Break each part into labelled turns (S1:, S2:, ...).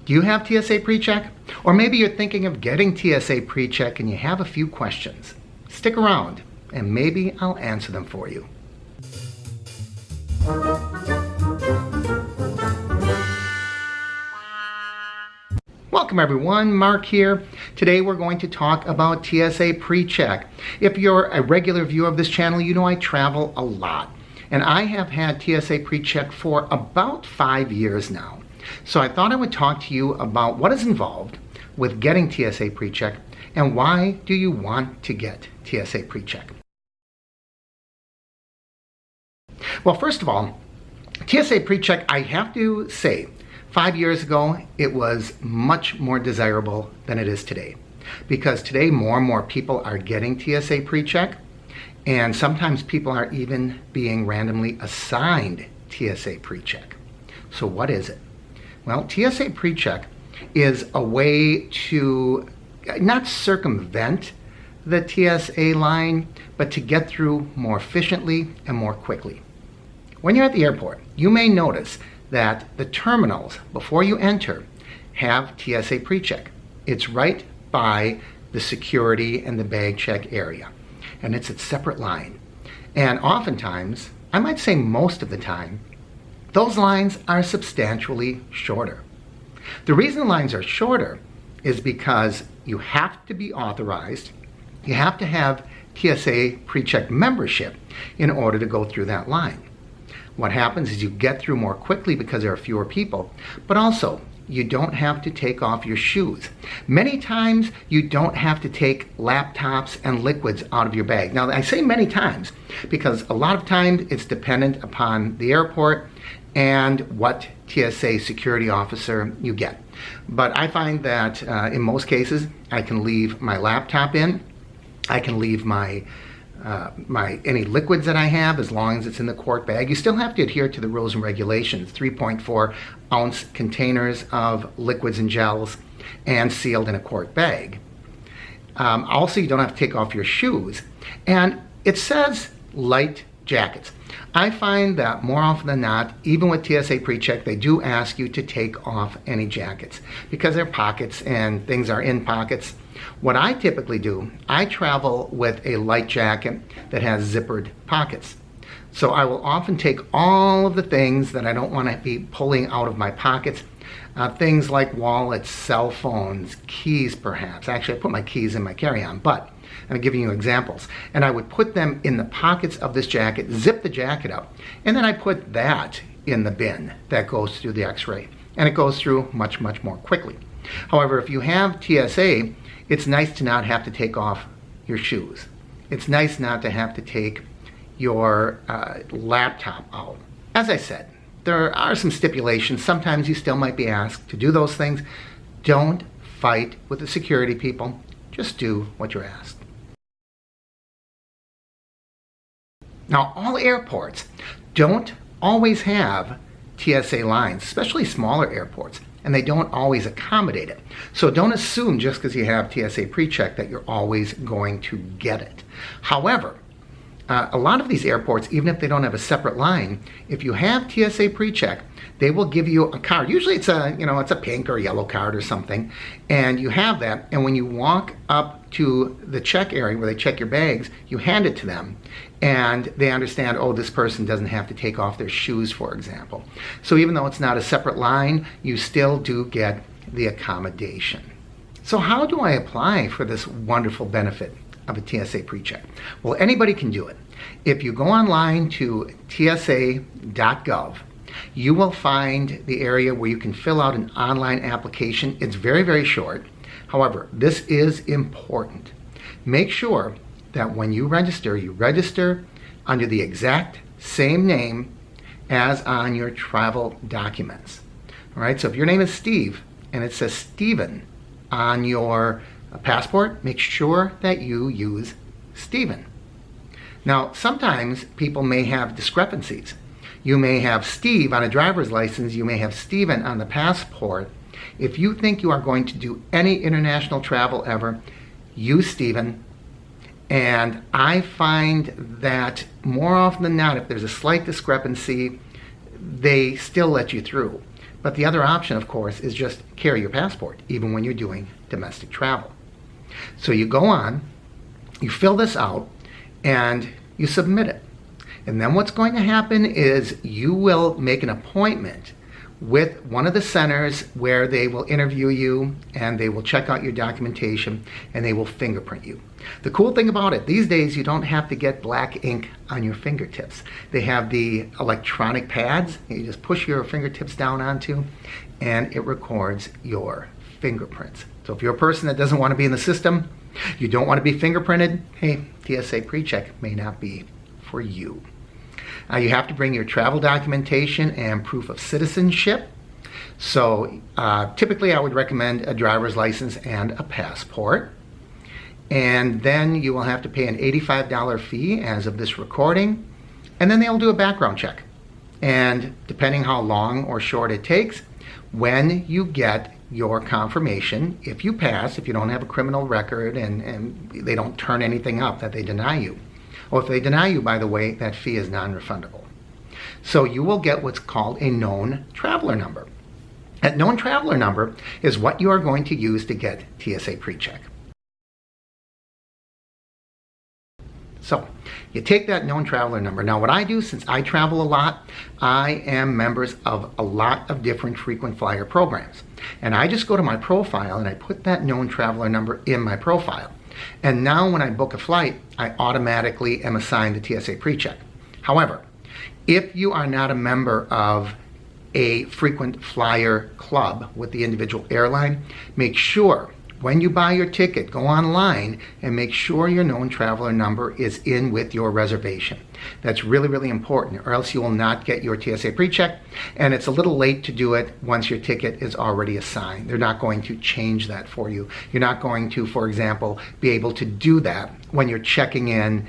S1: Do you have TSA Precheck? Or maybe you're thinking of getting TSA Precheck and you have a few questions. Stick around and maybe I'll answer them for you. Welcome everyone, Mark here. Today we're going to talk about TSA Precheck. If you're a regular viewer of this channel, you know I travel a lot. And I have had TSA Precheck for about 5 years now. So I thought I would talk to you about what is involved with getting TSA Precheck and why do you want to get TSA Precheck. Well, first of all, TSA Precheck, I have to say, 5 years ago, it was much more desirable than it is today. Because today, more and more people are getting TSA Precheck, and sometimes people are even being randomly assigned TSA Precheck. So what is it? Well, TSA Precheck is a way to not circumvent the TSA line, but to get through more efficiently and more quickly. When you're at the airport, you may notice that the terminals, before you enter, have TSA Precheck. It's right by the security and the bag check area, and it's a separate line. And oftentimes, I might say most of the time, those lines are substantially shorter. The reason lines are shorter is because you have to be authorized, you have to have TSA Precheck membership in order to go through that line. What happens is you get through more quickly because there are fewer people, but also you don't have to take off your shoes. Many times you don't have to take laptops and liquids out of your bag. Now I say many times because a lot of times it's dependent upon the airport and what TSA security officer you get. But I find that in most cases I can leave my laptop in, I can leave my any liquids that I have as long as it's in the quart bag. You still have to adhere to the rules and regulations, 3.4 ounce containers of liquids and gels and sealed in a quart bag. Also, you don't have to take off your shoes. And it says light jackets. I find that more often than not, even with TSA Precheck, they do ask you to take off any jackets because they're pockets and things are in pockets. What I typically do, I travel with a light jacket that has zippered pockets. So I will often take all of the things that I don't want to be pulling out of my pockets, things like wallets, cell phones, keys perhaps. Actually, I put my keys in my carry-on, but I'm giving you examples. And I would put them in the pockets of this jacket, zip the jacket up, and then I put that in the bin that goes through the X-ray. And it goes through much, much more quickly. However, if you have TSA, it's nice to not have to take off your shoes. It's nice not to have to take your laptop out. As I said, there are some stipulations. Sometimes you still might be asked to do those things. Don't fight with the security people. Just do what you're asked. Now, all airports don't always have TSA lines, especially smaller airports, and they don't always accommodate it. So don't assume just because you have TSA Precheck that you're always going to get it. However, a lot of these airports, even if they don't have a separate line, if you have TSA Precheck, they will give you a card. Usually it's a pink or yellow card or something, and you have that, and when you walk up to the check area where they check your bags, you hand it to them, and they understand, oh, this person doesn't have to take off their shoes, for example. So even though it's not a separate line, you still do get the accommodation. So how do I apply for this wonderful benefit of a TSA Precheck? Well, anybody can do it. If you go online to tsa.gov, you will find the area where you can fill out an online application. It's very, very short. However, this is important. Make sure that when you register under the exact same name as on your travel documents. All right, so if your name is Steve and it says Steven on your passport, make sure that you use Steven. Now, sometimes people may have discrepancies. You may have Steve on a driver's license, you may have Steven on the passport. If you think you are going to do any international travel ever, use Steven. And I find that more often than not, if there's a slight discrepancy, they still let you through. But the other option, of course, is just carry your passport, even when you're doing domestic travel. So you go on, you fill this out, and you submit it. And then what's going to happen is you will make an appointment with one of the centers where they will interview you and they will check out your documentation and they will fingerprint you. The cool thing about it, these days you don't have to get black ink on your fingertips. They have the electronic pads you just push your fingertips down onto and it records your fingerprints. So if you're a person that doesn't want to be in the system, you don't want to be fingerprinted, hey, TSA Precheck may not be for you. You have to bring your travel documentation and proof of citizenship. So typically I would recommend a driver's license and a passport. And then you will have to pay an $85 fee as of this recording. And then they'll do a background check. And depending how long or short it takes, when you get your confirmation, if you pass, if you don't have a criminal record and they don't turn anything up that they deny you. Well, if they deny you, by the way, that fee is non-refundable. So you will get what's called a known traveler number. That known traveler number is what you are going to use to get TSA Precheck. So you take that known traveler number. Now what I do, since I travel a lot, I am members of a lot of different frequent flyer programs. And I just go to my profile and I put that known traveler number in my profile. And now when I book a flight, I automatically am assigned the TSA Precheck. However, if you are not a member of a frequent flyer club with the individual airline, make sure when you buy your ticket, go online and make sure your known traveler number is in with your reservation. That's really, really important, or else you will not get your TSA Precheck, and it's a little late to do it once your ticket is already assigned. They're not going to change that for you. You're not going to, for example, be able to do that when you're checking in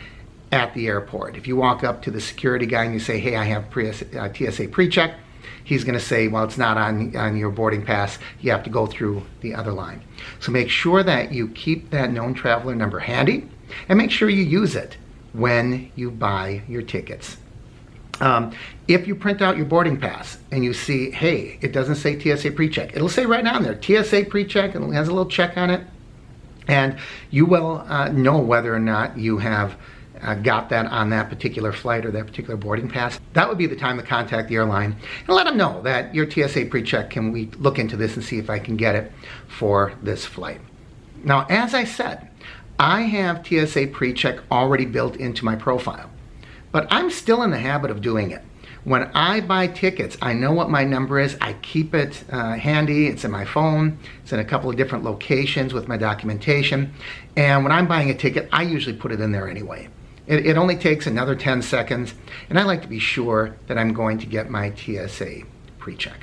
S1: at the airport. If you walk up to the security guy and you say, hey, I have TSA Precheck, he's going to say, well, it's not on your boarding pass. You have to go through the other line. So make sure that you keep that known traveler number handy and make sure you use it when you buy your tickets. If you print out your boarding pass and you see, hey, it doesn't say TSA Precheck, it'll say right on there, TSA Precheck, and it has a little check on it. And you will know whether or not you have got that on that particular flight or that particular boarding pass. That would be the time to contact the airline and let them know that your TSA Precheck, can we look into this and see if I can get it for this flight. Now, as I said, I have TSA Precheck already built into my profile, but I'm still in the habit of doing it. When I buy tickets, I know what my number is. I keep it handy. It's in my phone. It's in a couple of different locations with my documentation. And when I'm buying a ticket, I usually put it in there anyway. It only takes another 10 seconds, and I like to be sure that I'm going to get my TSA Precheck.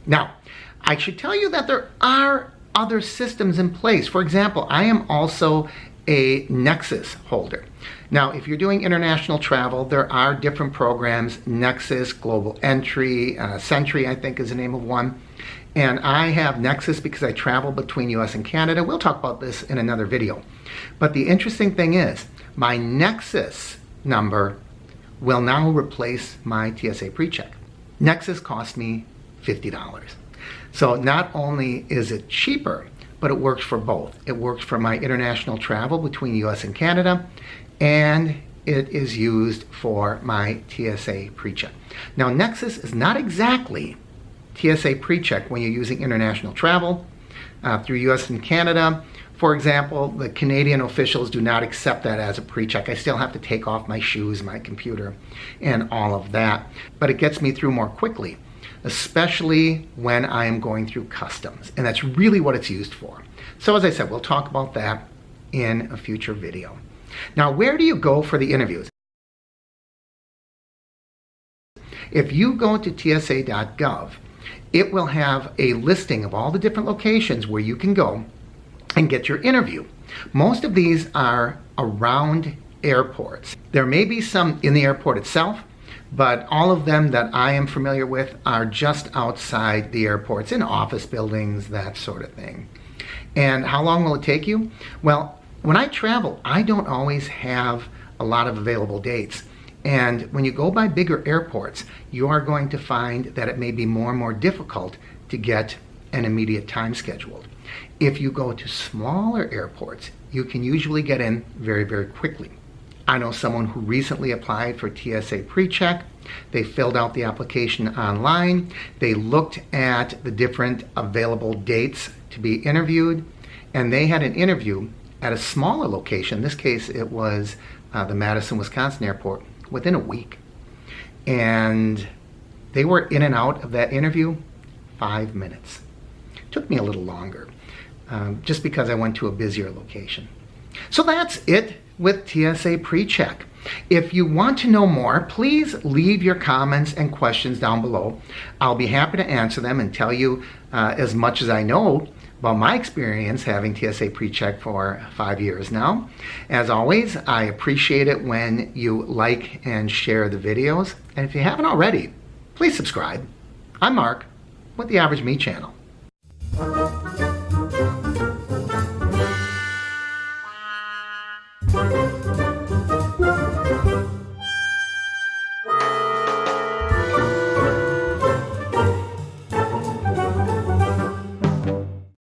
S1: Now, I should tell you that there are other systems in place. For example, I am also a Nexus holder. Now, if you're doing international travel, there are different programs, Nexus, Global Entry, Sentry, I think is the name of one. And I have Nexus because I travel between US and Canada. We'll talk about this in another video. But the interesting thing is, my Nexus number will now replace my TSA Precheck. Nexus cost me $50. So not only is it cheaper, but it works for both. It works for my international travel between US and Canada, and it is used for my TSA Precheck. Now, Nexus is not exactly TSA Precheck when you're using international travel through US and Canada. For example, the Canadian officials do not accept that as a pre-check. I still have to take off my shoes, my computer, and all of that. But it gets me through more quickly, especially when I am going through customs. And that's really what it's used for. So as I said, we'll talk about that in a future video. Now, where do you go for the interviews? If you go to tsa.gov, it will have a listing of all the different locations where you can go and get your interview. Most of these are around airports. There may be some in the airport itself, but all of them that I am familiar with are just outside the airports, in office buildings, that sort of thing. And how long will it take you? Well, when I travel, I don't always have a lot of available dates. And when you go by bigger airports, you are going to find that it may be more and more difficult to get an immediate time scheduled. If you go to smaller airports, you can usually get in very, very quickly. I know someone who recently applied for TSA Precheck. They filled out the application online. They looked at the different available dates to be interviewed, and they had an interview at a smaller location. In this case, it was the Madison, Wisconsin airport, within a week. And they were in and out of that interview 5 minutes. It took me a little longer, just because I went to a busier location. So that's it with TSA Precheck. If you want to know more, please leave your comments and questions down below. I'll be happy to answer them and tell you as much as I know about my experience having TSA Precheck for 5 years now. As always, I appreciate it when you like and share the videos. And if you haven't already, please subscribe. I'm Mark with the Average Me channel.